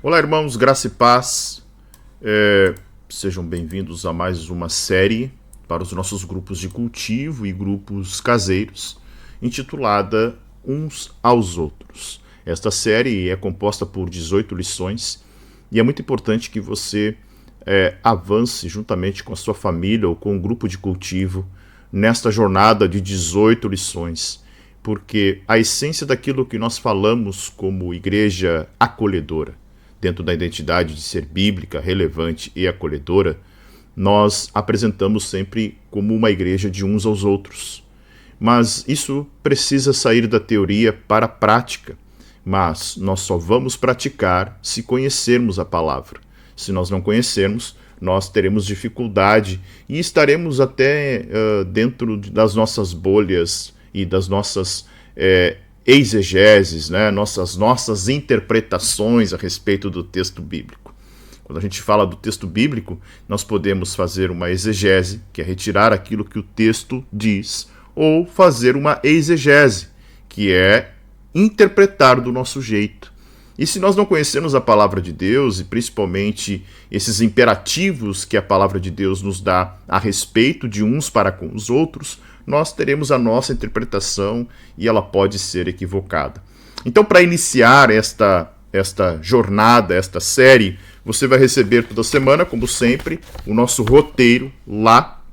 Olá, irmãos, graça e paz. Sejam bem-vindos a mais uma série para os nossos grupos de cultivo e grupos caseiros, intitulada Uns aos Outros. Esta série é composta por 18 lições e é muito importante que você avance juntamente com a sua família ou com um grupo de cultivo nesta jornada de 18 lições, porque a essência daquilo que nós falamos como igreja acolhedora, dentro da identidade de ser bíblica, relevante e acolhedora, nós apresentamos sempre como uma igreja de uns aos outros. Mas isso precisa sair da teoria para a prática. Mas nós só vamos praticar se conhecermos a palavra. Se nós não conhecermos, nós teremos dificuldade e estaremos até dentro das nossas bolhas e das nossas exegeses, né? nossas interpretações a respeito do texto bíblico. Quando a gente fala do texto bíblico, nós podemos fazer uma exegese, que é retirar aquilo que o texto diz, ou fazer uma exegese, que é interpretar do nosso jeito. E se nós não conhecermos a palavra de Deus, e principalmente esses imperativos que a palavra de Deus nos dá a respeito de uns para com os outros, nós teremos a nossa interpretação e ela pode ser equivocada. Então, para iniciar esta jornada, esta série, você vai receber toda semana, como sempre, o nosso roteiro lá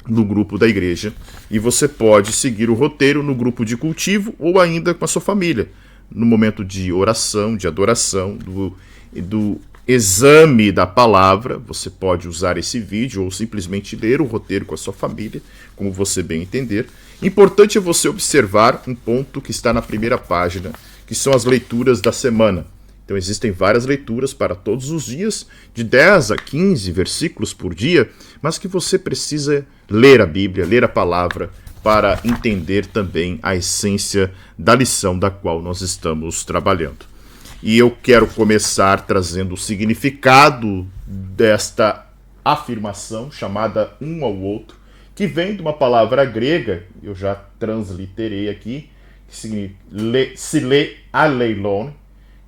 no grupo da igreja. E você pode seguir o roteiro no grupo de cultivo ou ainda com a sua família, no momento de oração, de adoração, do exame da palavra. Você pode usar esse vídeo ou simplesmente ler o roteiro com a sua família, como você bem entender. Importante é você observar um ponto que está na primeira página, que são as leituras da semana. Então existem várias leituras para todos os dias, de 10 a 15 versículos por dia, mas que você precisa ler a Bíblia, ler a palavra, para entender também a essência da lição da qual nós estamos trabalhando. E eu quero começar trazendo o significado desta afirmação chamada um ao outro, que vem de uma palavra grega, eu já transliterei aqui, sile aleilon,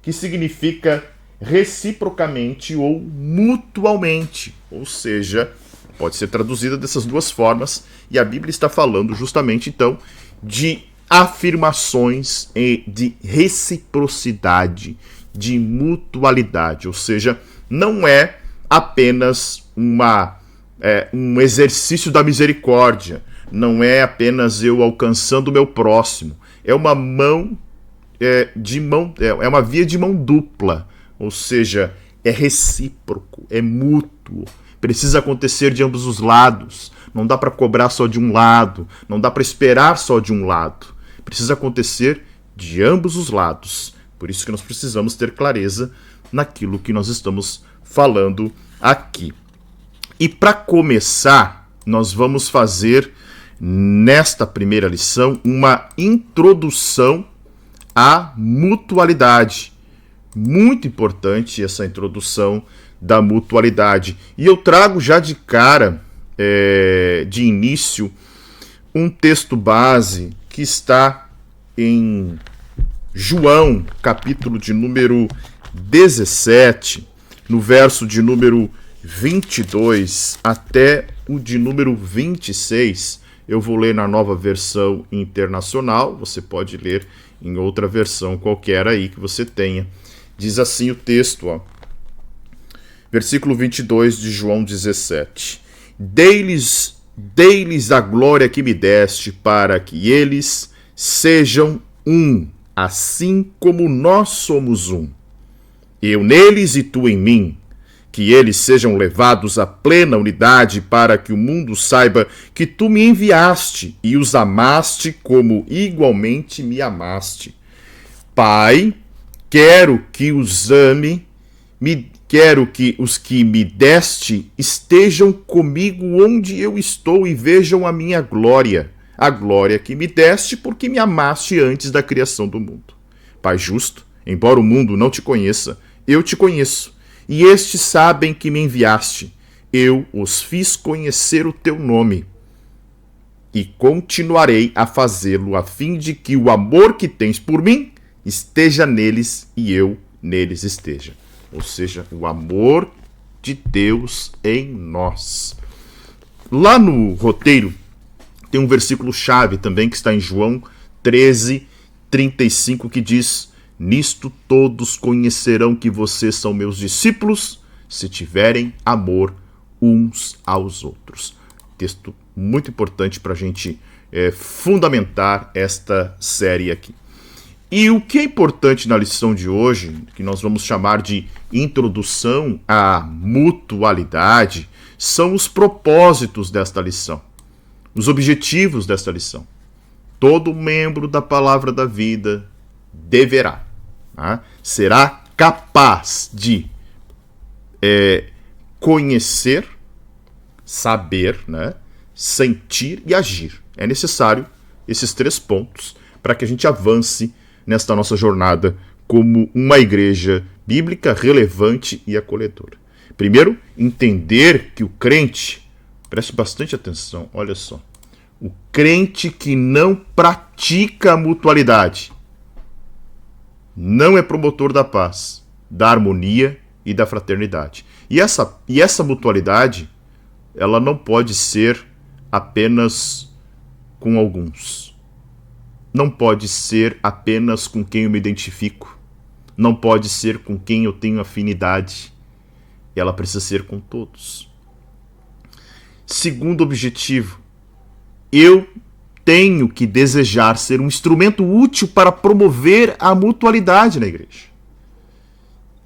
que significa reciprocamente ou mutualmente, ou seja, pode ser traduzida dessas duas formas, e a Bíblia está falando justamente, então, de afirmações de reciprocidade, de mutualidade, ou seja, não é apenas um exercício da misericórdia, não é apenas eu alcançando o meu próximo, é uma é uma via de mão dupla, ou seja, é recíproco, é mútuo. Precisa acontecer de ambos os lados. Não dá para cobrar só de um lado. Não dá para esperar só de um lado. Precisa acontecer de ambos os lados. Por isso que nós precisamos ter clareza naquilo que nós estamos falando aqui. E para começar, nós vamos fazer, nesta primeira lição, uma introdução à mutualidade. Muito importante essa introdução da mutualidade. E eu trago já de cara, de início, um texto base que está em João, capítulo de número 17, no verso de número 22 até o de número 26. Eu vou ler na Nova Versão Internacional, você pode ler em outra versão qualquer aí que você tenha. Diz assim o texto, ó. Versículo 22 de João 17. Dei-lhes a glória que me deste, para que eles sejam um, assim como nós somos um. Eu neles e tu em mim, que eles sejam levados à plena unidade, para que o mundo saiba que tu me enviaste e os amaste como igualmente me amaste. Pai, quero que os que me deste estejam comigo onde eu estou e vejam a minha glória, a glória que me deste porque me amaste antes da criação do mundo. Pai justo, embora o mundo não te conheça, eu te conheço, e estes sabem que me enviaste. Eu os fiz conhecer o teu nome, e continuarei a fazê-lo, a fim de que o amor que tens por mim esteja neles e eu neles esteja. ou seja, o amor de Deus em nós. Lá no roteiro tem um versículo-chave também que está em João 13:35, que diz: nisto todos conhecerão que vocês são meus discípulos, se tiverem amor uns aos outros. Texto muito importante para a gente fundamentar esta série aqui. E o que é importante na lição de hoje, que nós vamos chamar de introdução à mutualidade, são os propósitos desta lição, os objetivos desta lição. Todo membro da Palavra da Vida deverá, será capaz de conhecer, saber, sentir e agir. É necessário esses 3 pontos para que a gente avance nesta nossa jornada como uma igreja bíblica relevante e acolhedora. Primeiro, entender que o crente, preste bastante atenção, olha só, o crente que não pratica a mutualidade não é promotor da paz, da harmonia e da fraternidade. E essa mutualidade, ela não pode ser apenas com alguns. Não pode ser apenas com quem eu me identifico. Não pode ser com quem eu tenho afinidade. Ela precisa ser com todos. Segundo objetivo, eu tenho que desejar ser um instrumento útil para promover a mutualidade na igreja.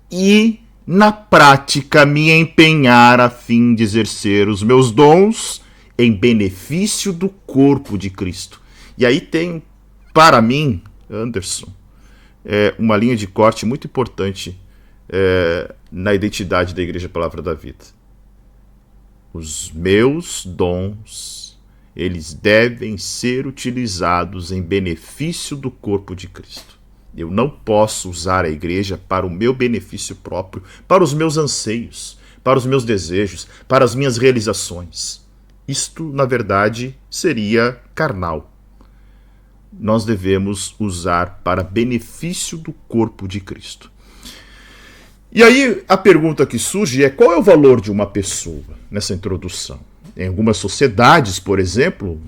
E, na prática, me empenhar a fim de exercer os meus dons em benefício do corpo de Cristo. E aí tem, para mim, Anderson, uma linha de corte muito importante na identidade da Igreja Palavra da Vida. Os meus dons, eles devem ser utilizados em benefício do corpo de Cristo. Eu não posso usar a igreja para o meu benefício próprio, para os meus anseios, para os meus desejos, para as minhas realizações. Isto, na verdade, seria carnal. Nós devemos usar para benefício do corpo de Cristo. E aí a pergunta que surge é: qual é o valor de uma pessoa nessa introdução? Em algumas sociedades, por exemplo,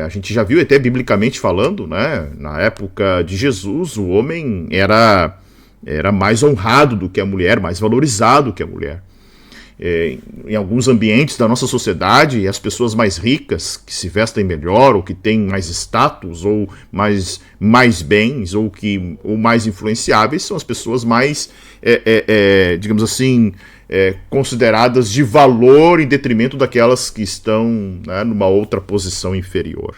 a gente já viu até biblicamente falando, na época de Jesus, o homem era mais honrado do que a mulher, mais valorizado que a mulher. Em alguns ambientes da nossa sociedade, as pessoas mais ricas, que se vestem melhor, ou que têm mais status, ou mais bens, ou mais influenciáveis, são as pessoas mais, digamos assim, consideradas de valor em detrimento daquelas que estão numa outra posição inferior.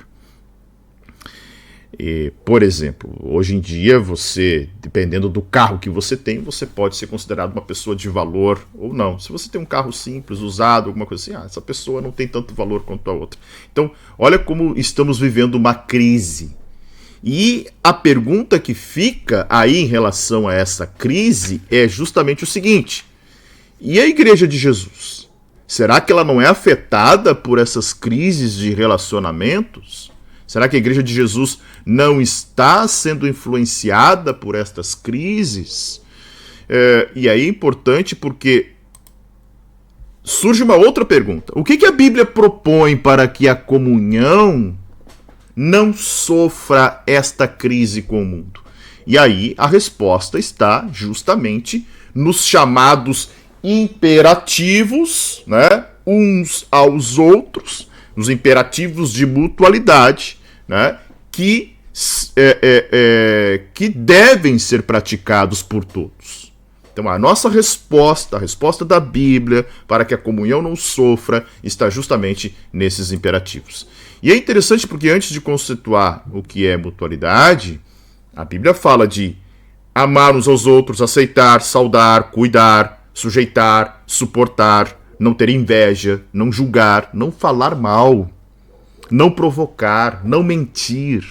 Por exemplo, hoje em dia, você, dependendo do carro que você tem, você pode ser considerado uma pessoa de valor ou não. Se você tem um carro simples, usado, alguma coisa assim, essa pessoa não tem tanto valor quanto a outra. Então, olha como estamos vivendo uma crise. E a pergunta que fica aí em relação a essa crise é justamente o seguinte: e a Igreja de Jesus? Será que ela não é afetada por essas crises de relacionamentos? Será que a Igreja de Jesus não está sendo influenciada por estas crises? E aí é importante porque surge uma outra pergunta. O que a Bíblia propõe para que a comunhão não sofra esta crise com o mundo? E aí a resposta está justamente nos chamados imperativos, uns aos outros, nos imperativos de mutualidade, que devem ser praticados por todos. Então a nossa resposta, a resposta da Bíblia para que a comunhão não sofra, está justamente nesses imperativos. E é interessante porque antes de conceituar o que é mutualidade, a Bíblia fala de amar uns aos outros, aceitar, saudar, cuidar, sujeitar, suportar, não ter inveja, não julgar, não falar mal, não provocar, não mentir,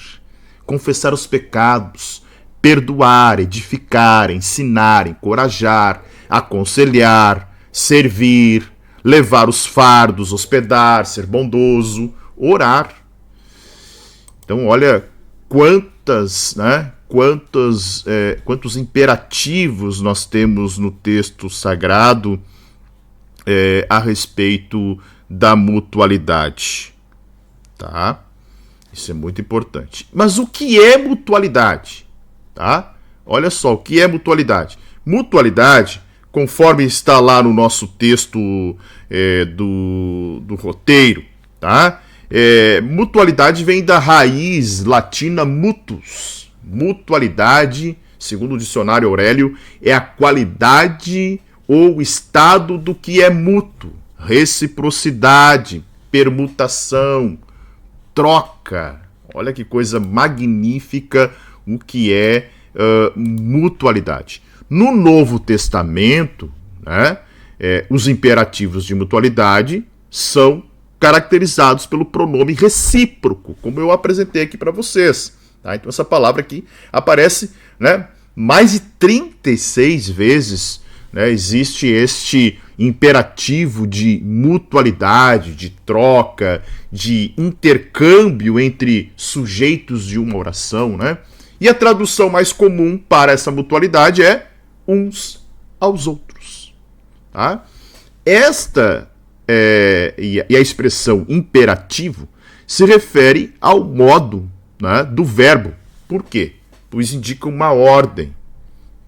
confessar os pecados, perdoar, edificar, ensinar, encorajar, aconselhar, servir, levar os fardos, hospedar, ser bondoso, orar. Então olha quantos imperativos nós temos no texto sagrado a respeito da mutualidade. Tá? Isso é muito importante. Mas o que é mutualidade? Tá? Olha só, o que é mutualidade? Mutualidade, conforme está lá no nosso texto do roteiro, tá? Mutualidade vem da raiz latina mutus. Mutualidade, segundo o dicionário Aurélio, é a qualidade ou estado do que é mútuo. Reciprocidade, permutação, troca. Olha que coisa magnífica o que é mutualidade. No Novo Testamento, né, os imperativos de mutualidade são caracterizados pelo pronome recíproco, como eu apresentei aqui para vocês. Tá? Então essa palavra aqui aparece, né, mais de 36 vezes. Né, existe este imperativo de mutualidade, de troca, de intercâmbio entre sujeitos de uma oração, né? E a tradução mais comum para essa mutualidade é uns aos outros. Tá? E a expressão imperativo se refere ao modo, né, do verbo. Por quê? Pois indica uma ordem.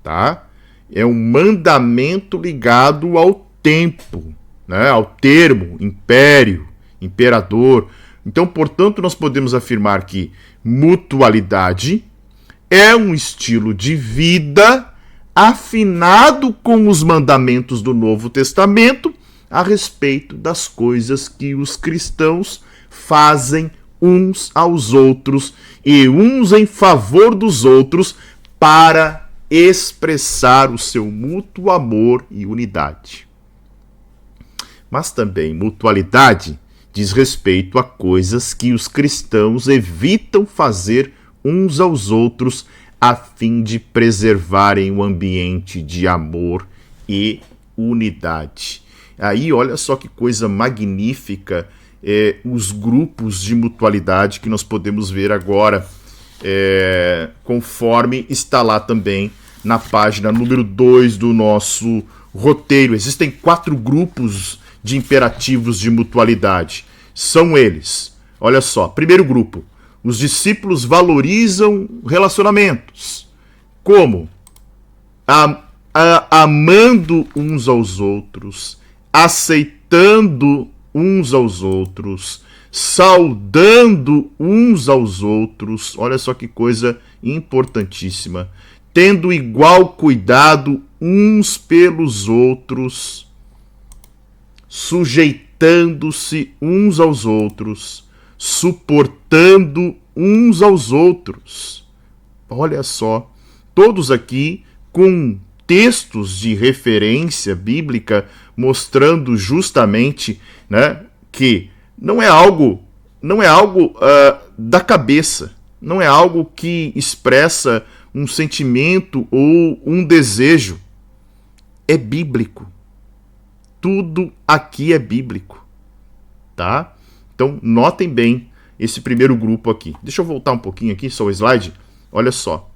Tá? É um mandamento ligado ao tempo, né, ao termo, império, imperador. Então, portanto, nós podemos afirmar que mutualidade é um estilo de vida afinado com os mandamentos do Novo Testamento a respeito das coisas que os cristãos fazem uns aos outros e uns em favor dos outros para expressar o seu mútuo amor e unidade. Mas também mutualidade diz respeito a coisas que os cristãos evitam fazer uns aos outros a fim de preservarem o ambiente de amor e unidade. Aí, olha só que coisa magnífica os grupos de mutualidade que nós podemos ver agora, conforme está lá também na página número 2 do nosso roteiro. Existem 4 grupos de imperativos de mutualidade. São eles. Olha só, primeiro grupo. Os discípulos valorizam relacionamentos. Como? Amando uns aos outros, aceitando uns aos outros, saudando uns aos outros. Olha só que coisa importantíssima. Tendo igual cuidado uns pelos outros, sujeitando-se uns aos outros, suportando uns aos outros. Olha só, todos aqui com textos de referência bíblica mostrando justamente, né, que não é algo da cabeça, não é algo que expressa um sentimento ou um desejo. É bíblico. Tudo aqui é bíblico, tá? Então, notem bem esse primeiro grupo aqui. Deixa eu voltar um pouquinho aqui, só o slide. Olha só.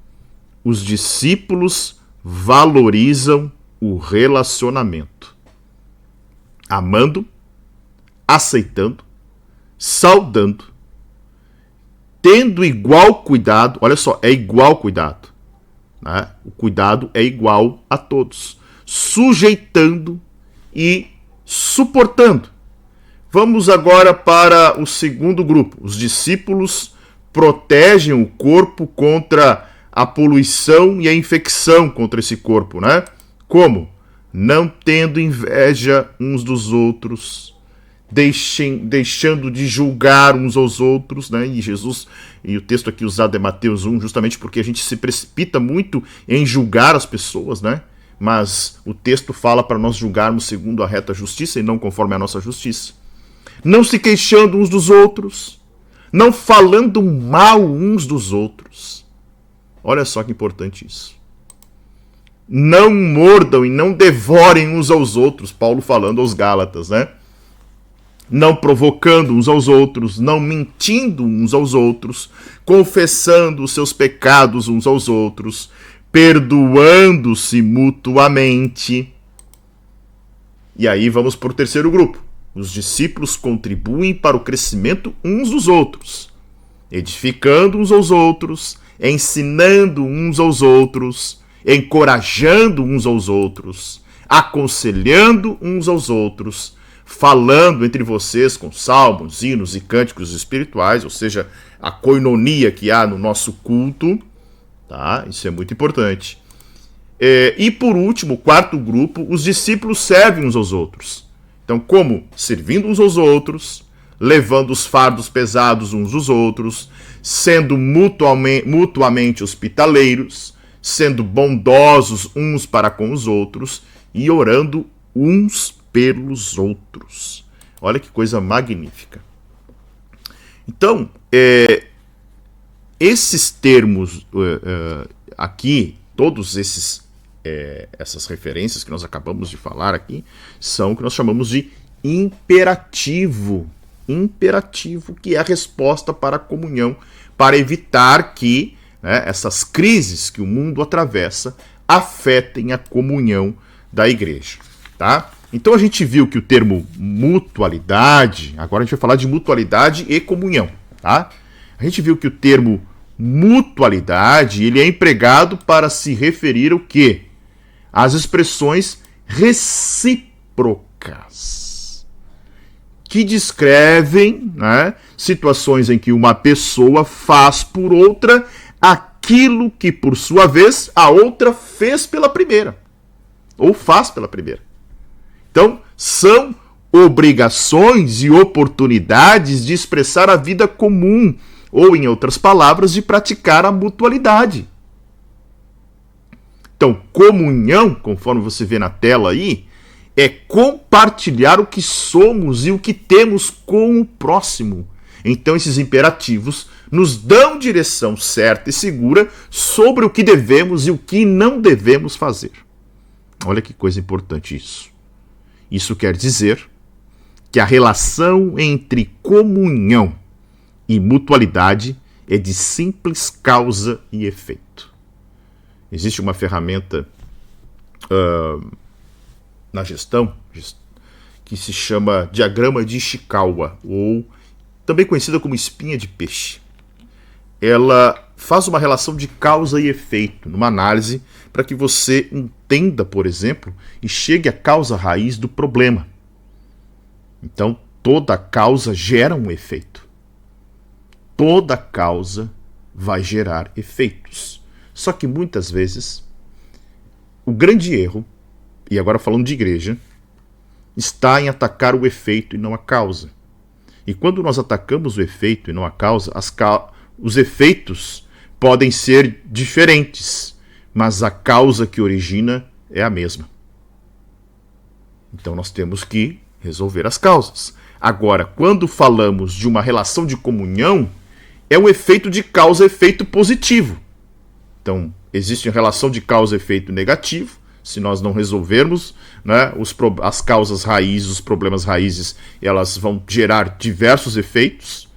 Os discípulos valorizam o relacionamento. Amando, aceitando, saudando, tendo igual cuidado. Olha só, é igual cuidado. Né? O cuidado é igual a todos. Sujeitando e suportando. Vamos agora para o segundo grupo. Os discípulos protegem o corpo contra a poluição e a infecção contra esse corpo, né? Como? Não tendo inveja uns dos outros, deixando de julgar uns aos outros, né? E o texto aqui usado é Mateus 1, justamente porque a gente se precipita muito em julgar as pessoas, né? Mas o texto fala para nós julgarmos segundo a reta justiça e não conforme a nossa justiça. Não se queixando uns dos outros, não falando mal uns dos outros. Olha só que importante isso. Não mordam e não devorem uns aos outros, Paulo falando aos Gálatas, né? não provocando uns aos outros, não mentindo uns aos outros, confessando os seus pecados uns aos outros, perdoando-se mutuamente. E aí vamos para o terceiro grupo. Os discípulos contribuem para o crescimento uns dos outros, edificando uns aos outros, ensinando uns aos outros, encorajando uns aos outros, aconselhando uns aos outros, falando entre vocês com salmos, hinos e cânticos espirituais, ou seja, a coinonia que há no nosso culto, tá? Isso é muito importante. E por último, o quarto grupo, os discípulos servem uns aos outros. Então, como? Servindo uns aos outros, levando os fardos pesados uns dos outros, sendo mutuamente hospitaleiros, sendo bondosos uns para com os outros e orando uns pelos outros. Olha que coisa magnífica. Então, esses termos aqui, todos essas referências que nós acabamos de falar aqui, são o que nós chamamos de imperativo. Imperativo, que é a resposta para a comunhão, para evitar que essas crises que o mundo atravessa afetem a comunhão da igreja. Tá? Então a gente viu que o termo mutualidade, agora a gente vai falar de mutualidade e comunhão. Tá? A gente viu que o termo mutualidade ele é empregado para se referir ao quê? Às expressões recíprocas, que descrevem situações em que uma pessoa faz por outra aquilo que, por sua vez, a outra fez pela primeira, ou faz pela primeira. Então, são obrigações e oportunidades de expressar a vida comum, ou, em outras palavras, de praticar a mutualidade. Então, comunhão, conforme você vê na tela aí, é compartilhar o que somos e o que temos com o próximo. Então, esses imperativos nos dão direção certa e segura sobre o que devemos e o que não devemos fazer. Olha que coisa importante isso. Isso quer dizer que a relação entre comunhão e mutualidade é de simples causa e efeito. Existe uma ferramenta na gestão que se chama diagrama de Ishikawa, ou também conhecida como espinha de peixe. Ela faz uma relação de causa e efeito, numa análise, para que você entenda, por exemplo, e chegue à causa raiz do problema. Então, toda causa gera um efeito. Toda causa vai gerar efeitos. Só que muitas vezes, o grande erro, e agora falando de igreja, está em atacar o efeito e não a causa. E quando nós atacamos o efeito e não a causa, os efeitos podem ser diferentes, mas a causa que origina é a mesma. Então nós temos que resolver as causas. Agora, quando falamos de uma relação de comunhão, é um efeito de causa-efeito positivo. Então, existe uma relação de causa-efeito negativo. Se nós não resolvermos as causas raízes, os problemas raízes, elas vão gerar diversos efeitos.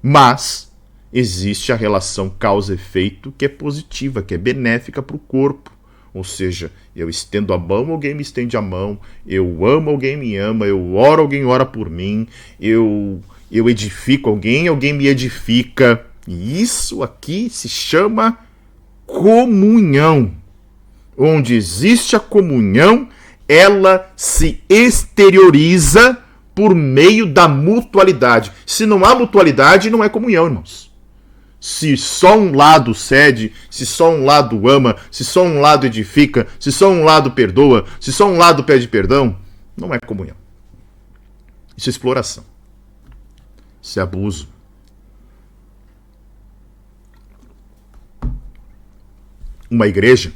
Mas existe a relação causa-efeito que é positiva, que é benéfica para o corpo. Ou seja, eu estendo a mão, alguém me estende a mão. Eu amo, alguém me ama. Eu oro, alguém ora por mim. Eu edifico alguém, alguém me edifica. E isso aqui se chama comunhão. Onde existe a comunhão, ela se exterioriza por meio da mutualidade. Se não há mutualidade, não é comunhão, irmãos. Se só um lado cede, se só um lado ama, se só um lado edifica, se só um lado perdoa, se só um lado pede perdão, não é comunhão. Isso é exploração. Isso é abuso. Uma igreja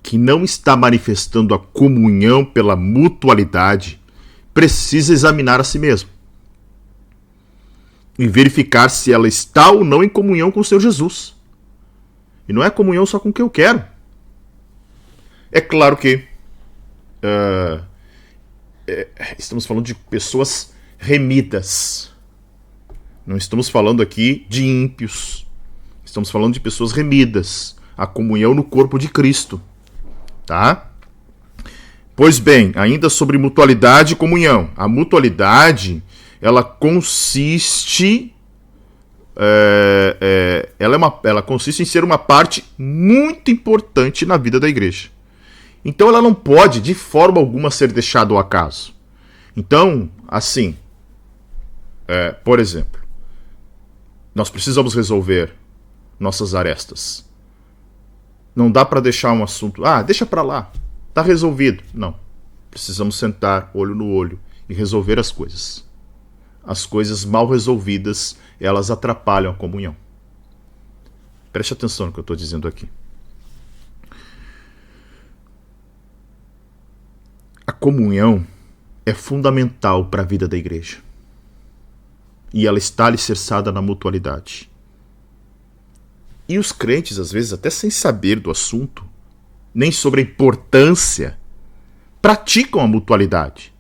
que não está manifestando a comunhão pela mutualidade precisa examinar a si mesma e verificar se ela está ou não em comunhão com o seu Jesus. E não é comunhão só com o que eu quero. É claro que estamos falando de pessoas remidas. Não estamos falando aqui de ímpios. Estamos falando de pessoas remidas. A comunhão no corpo de Cristo. Tá? Pois bem, ainda sobre mutualidade e comunhão. A mutualidade, ela consiste... ela consiste em ser uma parte muito importante na vida da igreja. Então ela não pode, de forma alguma, ser deixada ao acaso. Então, assim, por exemplo, nós precisamos resolver nossas arestas. Não dá para deixar um assunto, deixa para lá, tá resolvido. Não, precisamos sentar olho no olho e resolver as coisas. As coisas mal resolvidas, elas atrapalham a comunhão. Preste atenção no que eu estou dizendo aqui. A comunhão é fundamental para a vida da igreja. E ela está alicerçada na mutualidade. E os crentes, às vezes, até sem saber do assunto, nem sobre a importância, praticam a mutualidade.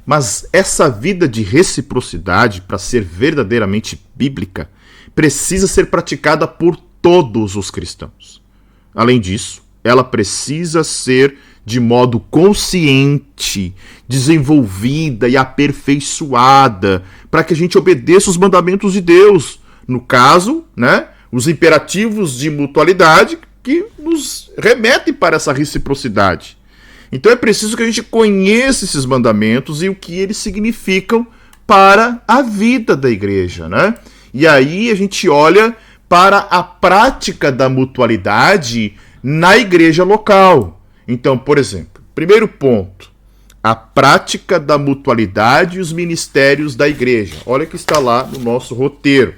Mas essa vida de reciprocidade, para ser verdadeiramente bíblica, precisa ser praticada por todos os cristãos. Além disso, ela precisa ser de modo consciente, desenvolvida e aperfeiçoada, para que a gente obedeça os mandamentos de Deus. No caso, os imperativos de mutualidade que nos remetem para essa reciprocidade. Então é preciso que a gente conheça esses mandamentos e o que eles significam para a vida da igreja, E aí a gente olha para a prática da mutualidade na igreja local. Então, por exemplo, primeiro ponto, a prática da mutualidade e os ministérios da igreja. Olha que está lá no nosso roteiro.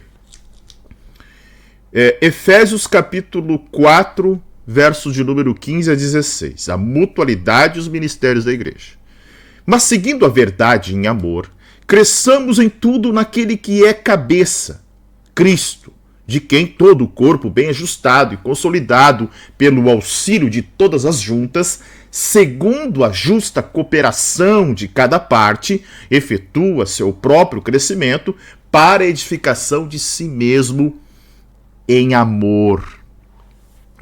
Efésios capítulo 4, versos de número 15 a 16. A mutualidade e os ministérios da igreja. Mas seguindo a verdade em amor, cresçamos em tudo naquele que é cabeça, Cristo, de quem todo o corpo bem ajustado e consolidado pelo auxílio de todas as juntas, segundo a justa cooperação de cada parte, efetua seu próprio crescimento para a edificação de si mesmo em amor.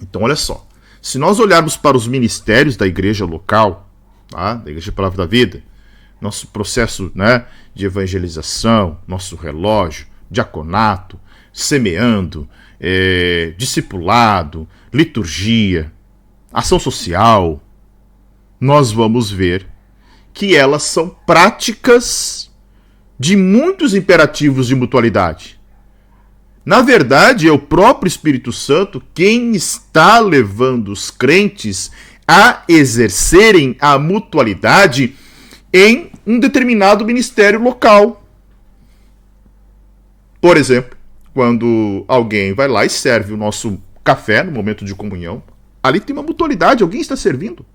Então, olha só, se nós olharmos para os ministérios da igreja local, da Igreja Palavra da Vida, nosso processo de evangelização, nosso relógio, diaconato, semeando, discipulado, liturgia, ação social, nós vamos ver que elas são práticas de muitos imperativos de mutualidade. Na verdade, é o próprio Espírito Santo quem está levando os crentes a exercerem a mutualidade em um determinado ministério local. Por exemplo, quando alguém vai lá e serve o nosso café no momento de comunhão, ali tem uma mutualidade, alguém está servindo.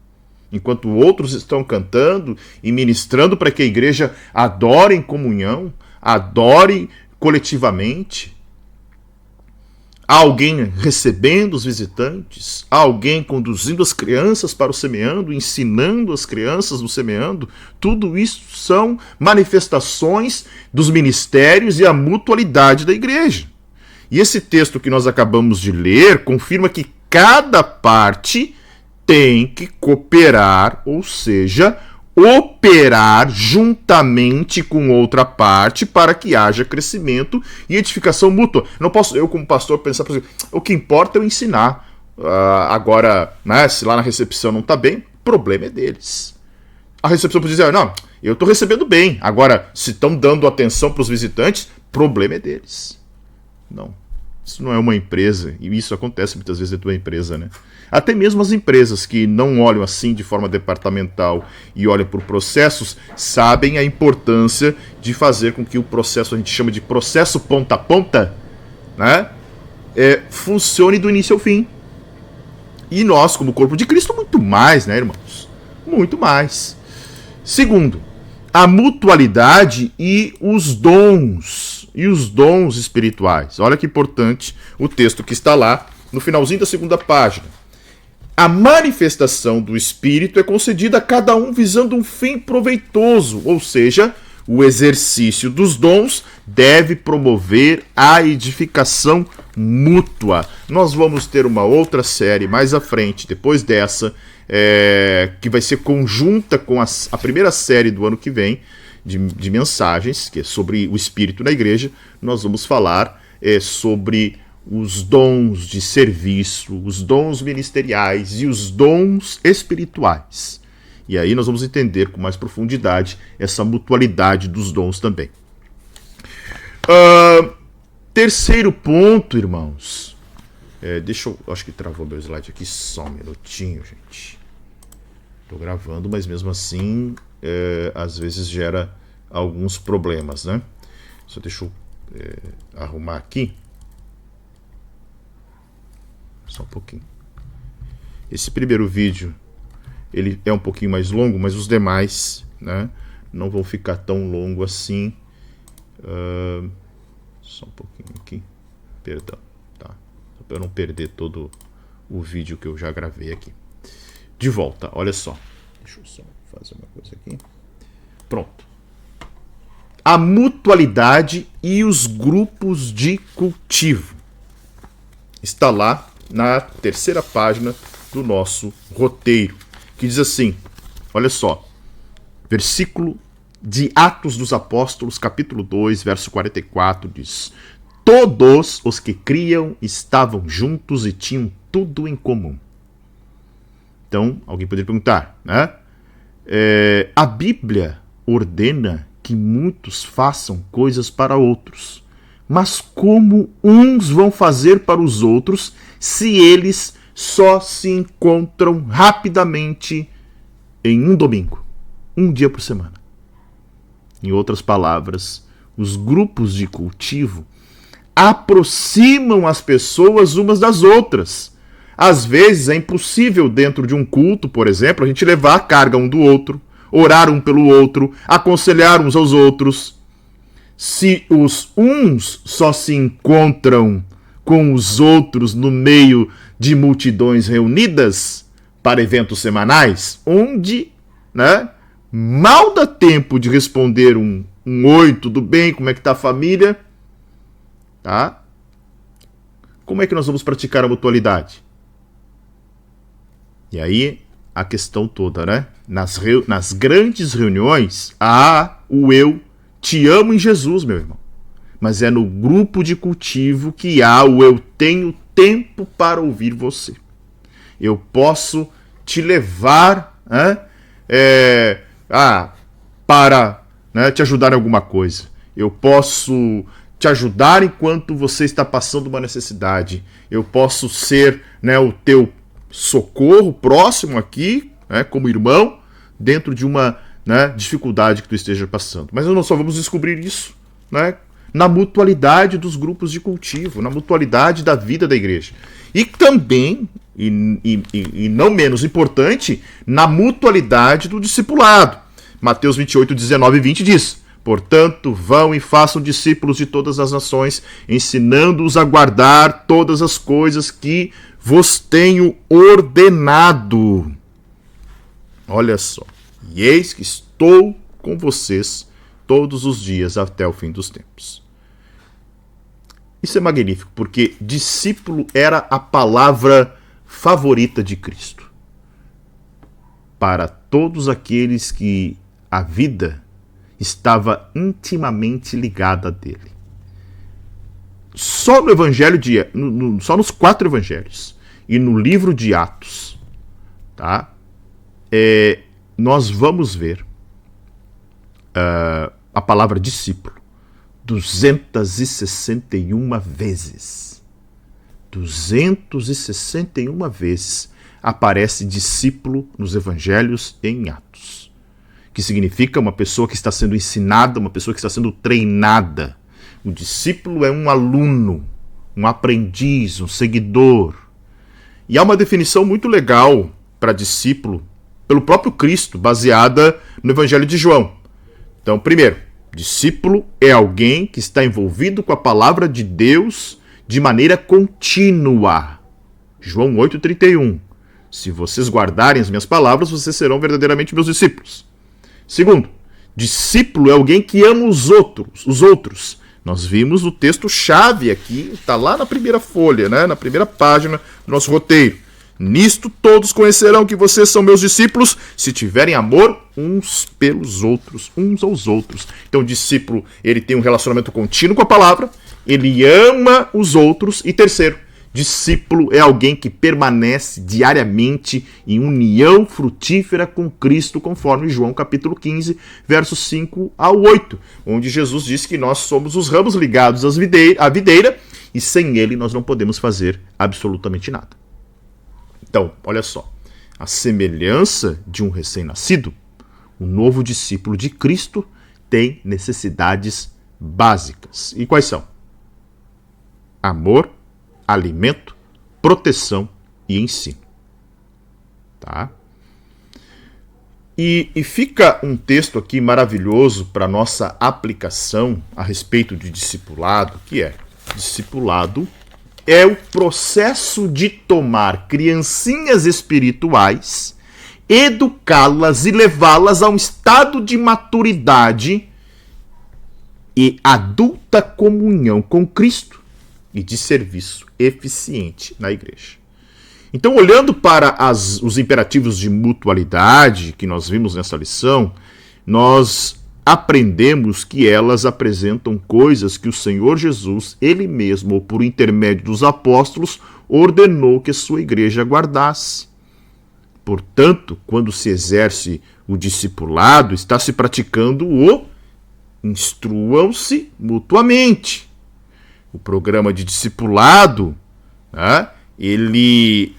Enquanto outros estão cantando e ministrando para que a igreja adore em comunhão, adore coletivamente. Há alguém recebendo os visitantes, há alguém conduzindo as crianças para o semeando, ensinando as crianças no semeando. Tudo isso são manifestações dos ministérios e a mutualidade da igreja. E esse texto que nós acabamos de ler confirma que cada parte tem que cooperar, ou seja, operar juntamente com outra parte para que haja crescimento e edificação mútua. Não posso eu, como pastor, pensar, por exemplo, o que importa é eu ensinar. Agora, se lá na recepção não está bem, o problema é deles. A recepção pode dizer, não, eu estou recebendo bem. Agora, se estão dando atenção para os visitantes, o problema é deles. Não. Isso não é uma empresa, e isso acontece muitas vezes dentro da empresa, Até mesmo as empresas que não olham assim de forma departamental e olham por processos, sabem a importância de fazer com que o processo, a gente chama de processo ponta a ponta, funcione do início ao fim. E nós, como corpo de Cristo, muito mais, irmãos? Muito mais. Segundo, a mutualidade e os dons espirituais. Olha que importante o texto que está lá no finalzinho da segunda página. a manifestação do Espírito é concedida a cada um visando um fim proveitoso, ou seja, o exercício dos dons deve promover a edificação mútua. Nós vamos ter uma outra série mais à frente, depois dessa, que vai ser conjunta com a primeira série do ano que vem, de mensagens, que é sobre o Espírito na igreja. Nós vamos falar sobre os dons de serviço, os dons ministeriais e os dons espirituais. E aí nós vamos entender com mais profundidade essa mutualidade dos dons também. Terceiro ponto, irmãos. Acho que travou meu slide aqui, só um minutinho, gente. Estou gravando, mas mesmo assim, às vezes gera alguns problemas, né? Só deixa eu arrumar aqui. Só um pouquinho. Esse primeiro vídeo, ele é um pouquinho mais longo, mas os demais, né, não vão ficar tão longo assim. Só um pouquinho aqui. Perdão. Tá? Para eu não perder todo o vídeo que eu já gravei aqui. De volta, olha só. Deixa eu só fazer uma coisa aqui. Pronto. A mutualidade e os grupos de cultivo. Está lá na terceira página do nosso roteiro, que diz assim, olha só, versículo de Atos dos Apóstolos, capítulo 2, verso 44, diz: todos os que criam estavam juntos e tinham tudo em comum. Então, alguém poderia perguntar, né? A Bíblia ordena que muitos façam coisas para outros, mas como uns vão fazer para os outros se eles só se encontram rapidamente em um domingo, um dia por semana? Em outras palavras, os grupos de cultivo aproximam as pessoas umas das outras. Às vezes é impossível dentro de um culto, por exemplo, a gente levar a carga um do outro, orar um pelo outro, aconselhar uns aos outros. Se os uns só se encontram com os outros no meio de multidões reunidas para eventos semanais, onde, né, mal dá tempo de responder um oi, tudo bem, como é que tá a família? Tá? Como é que nós vamos praticar a mutualidade? E aí, a questão toda, né? Nas grandes reuniões, há o eu te amo em Jesus, meu irmão. Mas é no grupo de cultivo que há o eu tenho tempo para ouvir você. Eu posso te levar, né, para, né, te ajudar em alguma coisa. Eu posso te ajudar enquanto você está passando uma necessidade. Eu posso ser, né, o teu socorro próximo aqui, né, como irmão, dentro de uma, né, dificuldade que tu esteja passando. Mas nós só vamos descobrir isso, né, na mutualidade dos grupos de cultivo, na mutualidade da vida da igreja. E também, e não menos importante, na mutualidade do discipulado. Mateus 28, 19 e 20 diz: portanto, vão e façam discípulos de todas as nações, ensinando-os a guardar todas as coisas que vos tenho ordenado. Olha só. E eis que estou com vocês todos os dias até o fim dos tempos. Isso é magnífico, porque discípulo era a palavra favorita de Cristo. Para todos aqueles que a vida estava intimamente ligada dele. Só no Evangelho só nos 4 Evangelhos e no livro de Atos, tá? Nós vamos ver a palavra discípulo 261 vezes. 261 vezes aparece discípulo nos Evangelhos e em Atos, que significa uma pessoa que está sendo ensinada, uma pessoa que está sendo treinada. O discípulo é um aluno, um aprendiz, um seguidor. E há uma definição muito legal para discípulo pelo próprio Cristo, baseada no Evangelho de João. Então, primeiro, discípulo é alguém que está envolvido com a palavra de Deus de maneira contínua. João 8,31. Se vocês guardarem as minhas palavras, vocês serão verdadeiramente meus discípulos. Segundo, discípulo é alguém que ama os outros. Nós vimos o texto-chave aqui, está lá na primeira folha, né? Na primeira página do nosso roteiro. Nisto todos conhecerão que vocês são meus discípulos, se tiverem amor uns pelos outros, uns aos outros. Então o discípulo, ele tem um relacionamento contínuo com a palavra, ele ama os outros. E terceiro, discípulo é alguém que permanece diariamente em união frutífera com Cristo, conforme João capítulo 15, versos 5 ao 8, onde Jesus diz que nós somos os ramos ligados à videira e sem ele nós não podemos fazer absolutamente nada. Então, olha só, a semelhança de um recém-nascido, o novo discípulo de Cristo tem necessidades básicas. E quais são? Amor, alimento, proteção e ensino. Tá? E fica um texto aqui maravilhoso para nossa aplicação a respeito de discipulado, que é: discipulado é o processo de tomar criancinhas espirituais, educá-las e levá-las a um estado de maturidade e adulta comunhão com Cristo e de serviço eficiente na igreja. Então, olhando para os imperativos de mutualidade que nós vimos nessa lição, nós aprendemos que elas apresentam coisas que o Senhor Jesus, ele mesmo, ou por intermédio dos apóstolos, ordenou que a sua igreja guardasse. Portanto, quando se exerce o discipulado, está se praticando o instruam-se mutuamente. O programa de discipulado, né, ele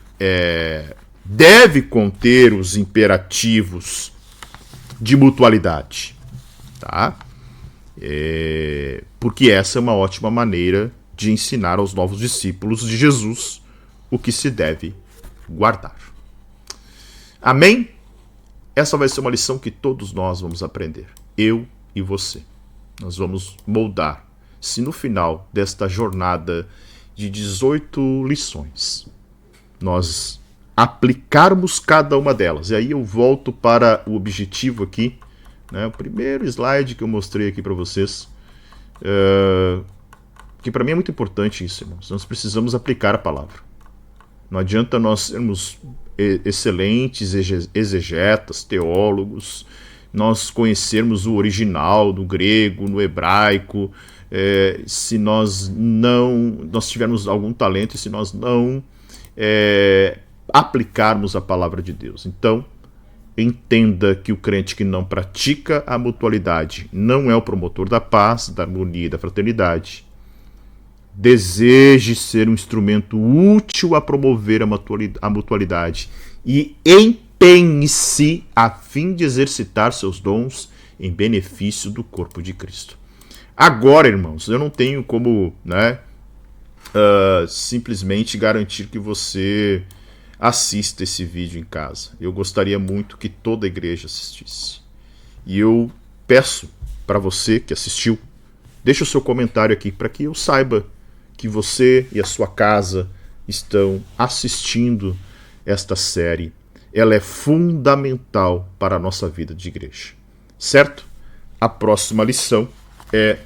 deve conter os imperativos de mutualidade. Tá? Porque essa é uma ótima maneira de ensinar aos novos discípulos de Jesus o que se deve guardar. Amém? Essa vai ser uma lição que todos nós vamos aprender. Eu e você. Nós vamos moldar. Se no final desta jornada de 18 lições, nós aplicarmos cada uma delas. E aí eu volto para o objetivo aqui, né, o primeiro slide que eu mostrei aqui para vocês, que para mim é muito importante isso, irmãos. Nós precisamos aplicar a palavra. Não adianta nós sermos excelentes exegetas, teólogos, nós conhecermos o original do grego, no hebraico, se nós tivermos algum talento e se nós não aplicarmos a palavra de Deus. Então, entenda que o crente que não pratica a mutualidade não é o promotor da paz, da harmonia e da fraternidade. Deseje ser um instrumento útil a promover a mutualidade e empenhe-se a fim de exercitar seus dons em benefício do corpo de Cristo. Agora, irmãos, eu não tenho como, simplesmente garantir que você assista esse vídeo em casa. Eu gostaria muito que toda a igreja assistisse. E eu peço para você que assistiu, deixe o seu comentário aqui para que eu saiba que você e a sua casa estão assistindo esta série. Ela é fundamental para a nossa vida de igreja. Certo? A próxima lição é: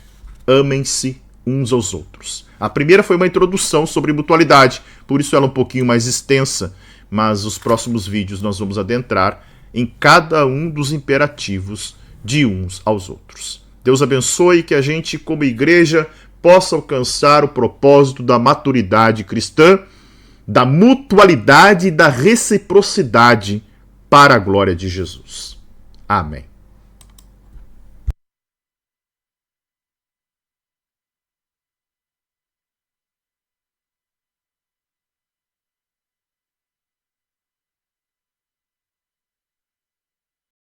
amem-se uns aos outros. A primeira foi uma introdução sobre mutualidade, por isso ela é um pouquinho mais extensa, mas os próximos vídeos nós vamos adentrar em cada um dos imperativos de uns aos outros. Deus abençoe, que a gente, como igreja, possa alcançar o propósito da maturidade cristã, da mutualidade e da reciprocidade para a glória de Jesus. Amém.